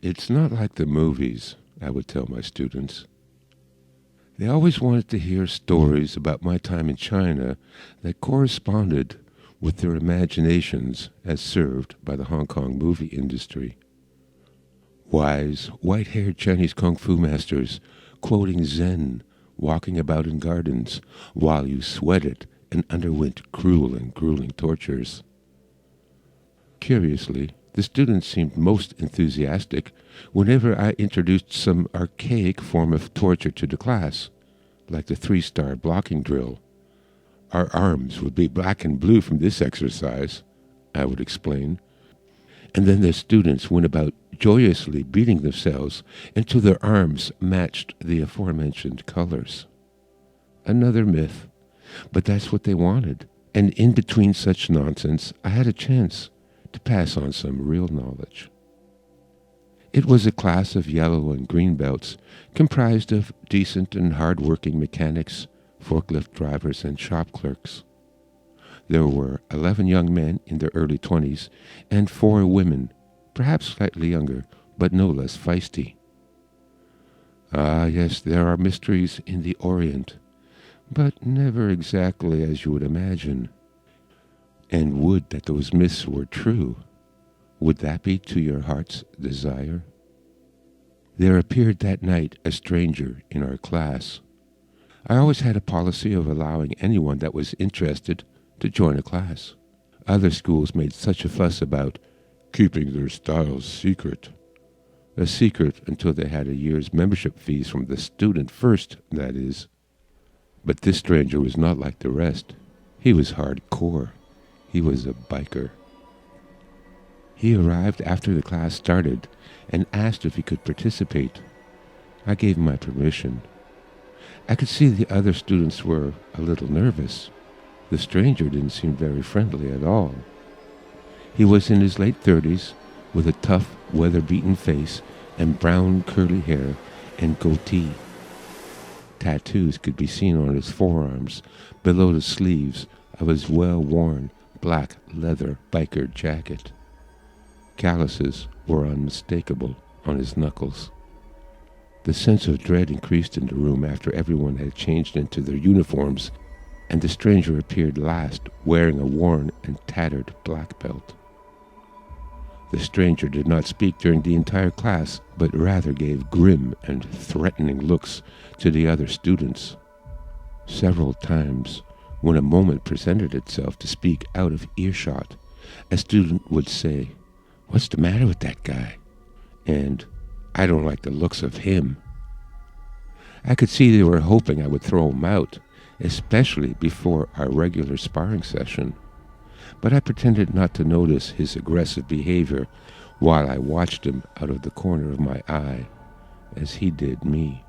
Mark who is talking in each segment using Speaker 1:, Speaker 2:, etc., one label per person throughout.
Speaker 1: It's not like the movies, I would tell my students. They always wanted to hear stories about my time in China that corresponded with their imaginations as served by the Hong Kong movie industry. Wise, white-haired Chinese kung fu masters quoting Zen, walking about in gardens while you sweated and underwent cruel and grueling tortures. Curiously, the students seemed most enthusiastic whenever I introduced some archaic form of torture to the class, like the 3-star blocking drill. Our arms would be black and blue from this exercise, I would explain, and then the students went about joyously beating themselves until their arms matched the aforementioned colors. Another myth, but that's what they wanted, and in between such nonsense, I had a chance to pass on some real knowledge. It was a class of yellow and green belts comprised of decent and hard-working mechanics, forklift drivers, and shop clerks. There were 11 young men in their early 20s and 4 women, perhaps slightly younger, but no less feisty. Ah, yes, there are mysteries in the Orient, but never exactly as you would imagine. And would that those myths were true. Would that be to your heart's desire? There appeared that night a stranger in our class. I always had a policy of allowing anyone that was interested to join a class. Other schools made such a fuss about keeping their styles secret. A secret until they had a year's membership fees from the student first, that is. But this stranger was not like the rest. He was hardcore. He was a biker. He arrived after the class started and asked if he could participate. I gave him my permission. I could see the other students were a little nervous. The stranger didn't seem very friendly at all. He was in his late 30s, with a tough, weather-beaten face and brown curly hair and goatee. Tattoos could be seen on his forearms below the sleeves of his well-worn black leather biker jacket. Calluses were unmistakable on his knuckles. The sense of dread increased in the room after everyone had changed into their uniforms, and the stranger appeared last, wearing a worn and tattered black belt. The stranger did not speak during the entire class, but rather gave grim and threatening looks to the other students. Several times, when a moment presented itself to speak out of earshot, a student would say, "What's the matter with that guy?" And, "I don't like the looks of him." I could see they were hoping I would throw him out, especially before our regular sparring session. But I pretended not to notice his aggressive behavior while I watched him out of the corner of my eye, as he did me.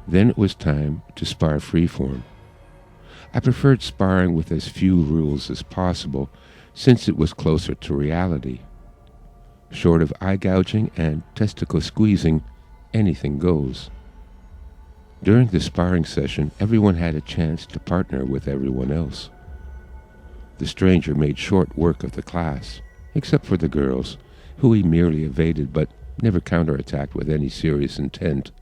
Speaker 1: Then it was time to spar freeform. I preferred sparring with as few rules as possible, since it was closer to reality. Short of eye gouging and testicle squeezing, anything goes. During the sparring session, everyone had a chance to partner with everyone else. The stranger made short work of the class, except for the girls, who he merely evaded but never counterattacked with any serious intent.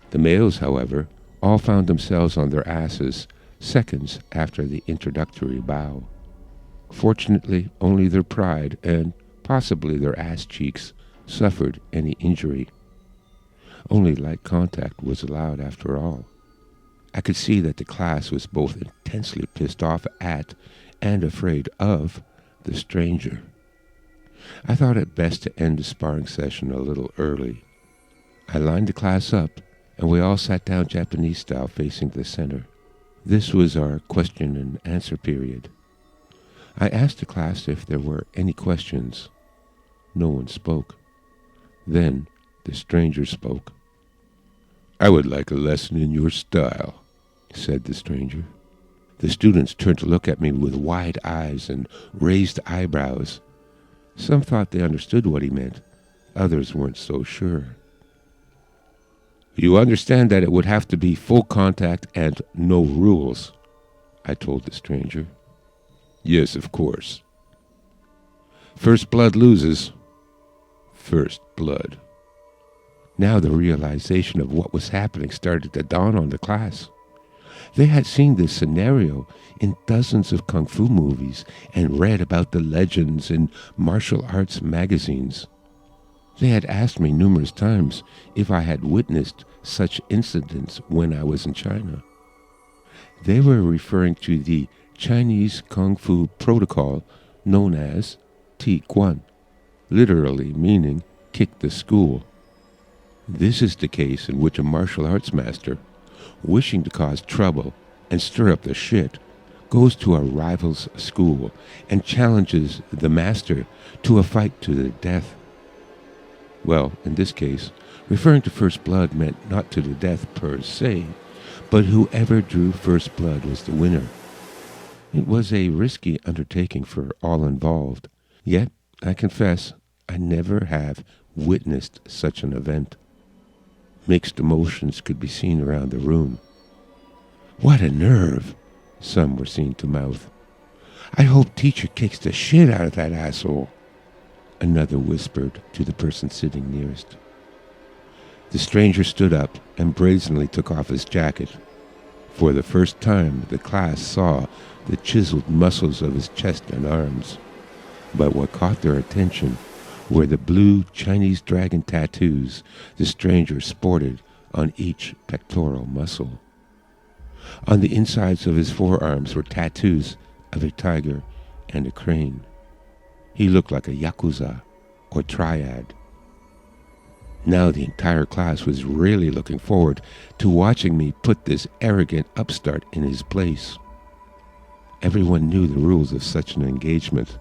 Speaker 1: The males, however, all found themselves on their asses seconds after the introductory bow. Fortunately, only their pride and possibly their ass cheeks suffered any injury. Only light contact was allowed after all. I could see that the class was both intensely pissed off at and afraid of the stranger. I thought it best to end the sparring session a little early. I lined the class up, and we all sat down Japanese style facing the center. This was our question and answer period. I asked the class if there were any questions. No one spoke. Then the stranger spoke. "I would like a lesson in your style," said the stranger. The students turned to look at me with wide eyes and raised eyebrows. Some thought they understood what he meant. Others weren't so sure. "You understand that it would have to be full contact and no rules," I told the stranger. "Yes, of course." "First blood loses." First blood. Now the realization of what was happening started to dawn on the class. They had seen this scenario in dozens of kung fu movies and read about the legends in martial arts magazines. They had asked me numerous times if I had witnessed such incidents when I was in China. They were referring to the Chinese kung fu protocol known as Ti Guan, literally meaning kick the school. This is the case in which a martial arts master, wishing to cause trouble and stir up the shit, goes to a rival's school and challenges the master to a fight to the death. Well, in this case, referring to first blood meant not to the death per se, but whoever drew first blood was the winner. It was a risky undertaking for all involved, yet I confess I never have witnessed such an event. Mixed emotions could be seen around the room. "What a nerve," some were seen to mouth. "I hope teacher kicks the shit out of that asshole," another whispered to the person sitting nearest. The stranger stood up and brazenly took off his jacket. For the first time, the class saw the chiseled muscles of his chest and arms. But what caught their attention were the blue Chinese dragon tattoos the stranger sported on each pectoral muscle. On the insides of his forearms were tattoos of a tiger and a crane. He looked like a yakuza or triad. Now the entire class was really looking forward to watching me put this arrogant upstart in his place. Everyone knew the rules of such an engagement,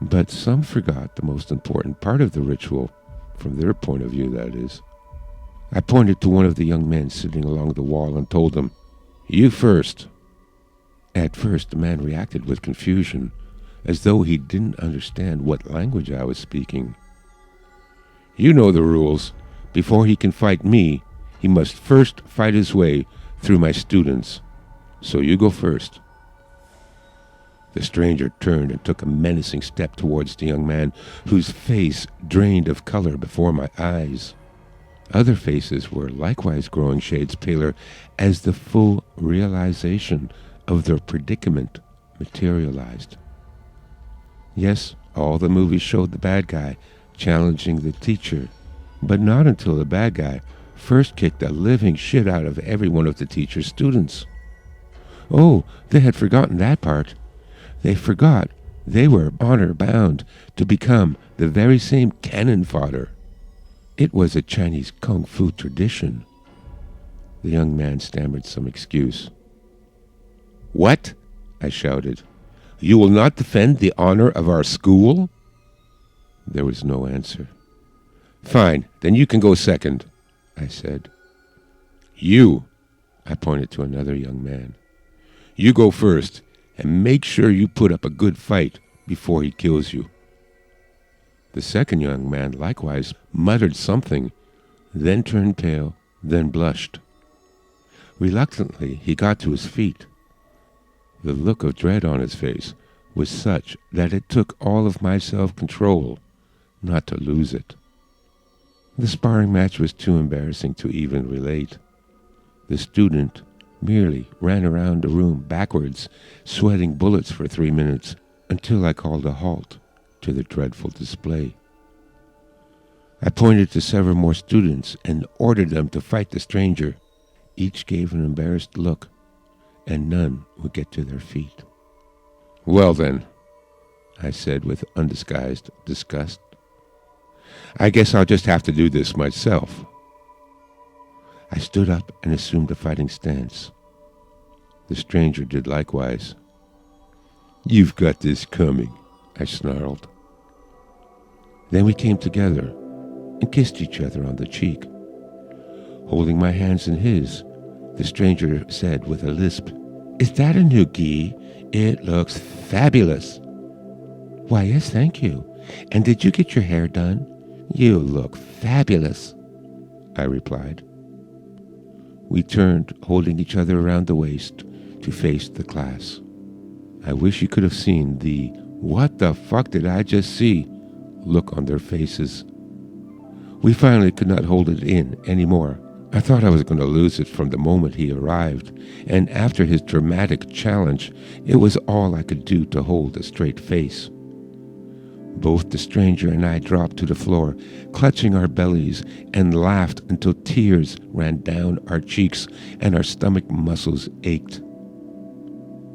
Speaker 1: but some forgot the most important part of the ritual, from their point of view, that is. I pointed to one of the young men sitting along the wall and told him, "You first." At first the man reacted with confusion, as though he didn't understand what language I was speaking. "You know the rules. Before he can fight me, he must first fight his way through my students. So you go first." The stranger turned and took a menacing step towards the young man, whose face drained of color before my eyes. Other faces were likewise growing shades paler as the full realization of their predicament materialized. Yes, all the movies showed the bad guy challenging the teacher, but not until the bad guy first kicked the living shit out of every one of the teacher's students. Oh, they had forgotten that part. They forgot they were honor-bound to become the very same cannon fodder. It was a Chinese kung fu tradition. The young man stammered some excuse. "What?" I shouted. "You will not defend the honor of our school?" There was no answer. "Fine, then you can go second," I said. "You," I pointed to another young man. "You go first, and make sure you put up a good fight before he kills you." The second young man likewise muttered something, then turned pale, then blushed. Reluctantly, he got to his feet. The look of dread on his face was such that it took all of my self-control not to lose it. The sparring match was too embarrassing to even relate. The student merely ran around the room backwards, sweating bullets for 3 minutes, until I called a halt to the dreadful display. I pointed to several more students and ordered them to fight the stranger. Each gave an embarrassed look, and none would get to their feet. "Well then," I said with undisguised disgust, "I guess I'll just have to do this myself." I stood up and assumed a fighting stance. The stranger did likewise. "You've got this coming," I snarled. Then we came together and kissed each other on the cheek. Holding my hands in his, the stranger said with a lisp, "Is that a new gi? It looks fabulous." "Why, yes, thank you. And did you get your hair done?" "You look fabulous," I replied. We turned, holding each other around the waist, to face the class. I wish you could have seen the "what the fuck did I just see" look on their faces. We finally could not hold it in anymore. I thought I was going to lose it from the moment he arrived, and after his dramatic challenge, it was all I could do to hold a straight face. Both the stranger and I dropped to the floor, clutching our bellies, and laughed until tears ran down our cheeks and our stomach muscles ached.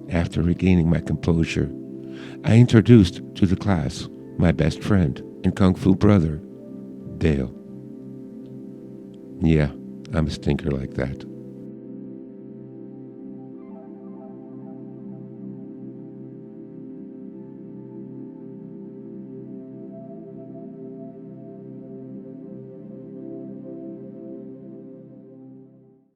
Speaker 1: After regaining my composure, I introduced to the class my best friend and kung fu brother, Dale. Yeah, I'm a stinker like that.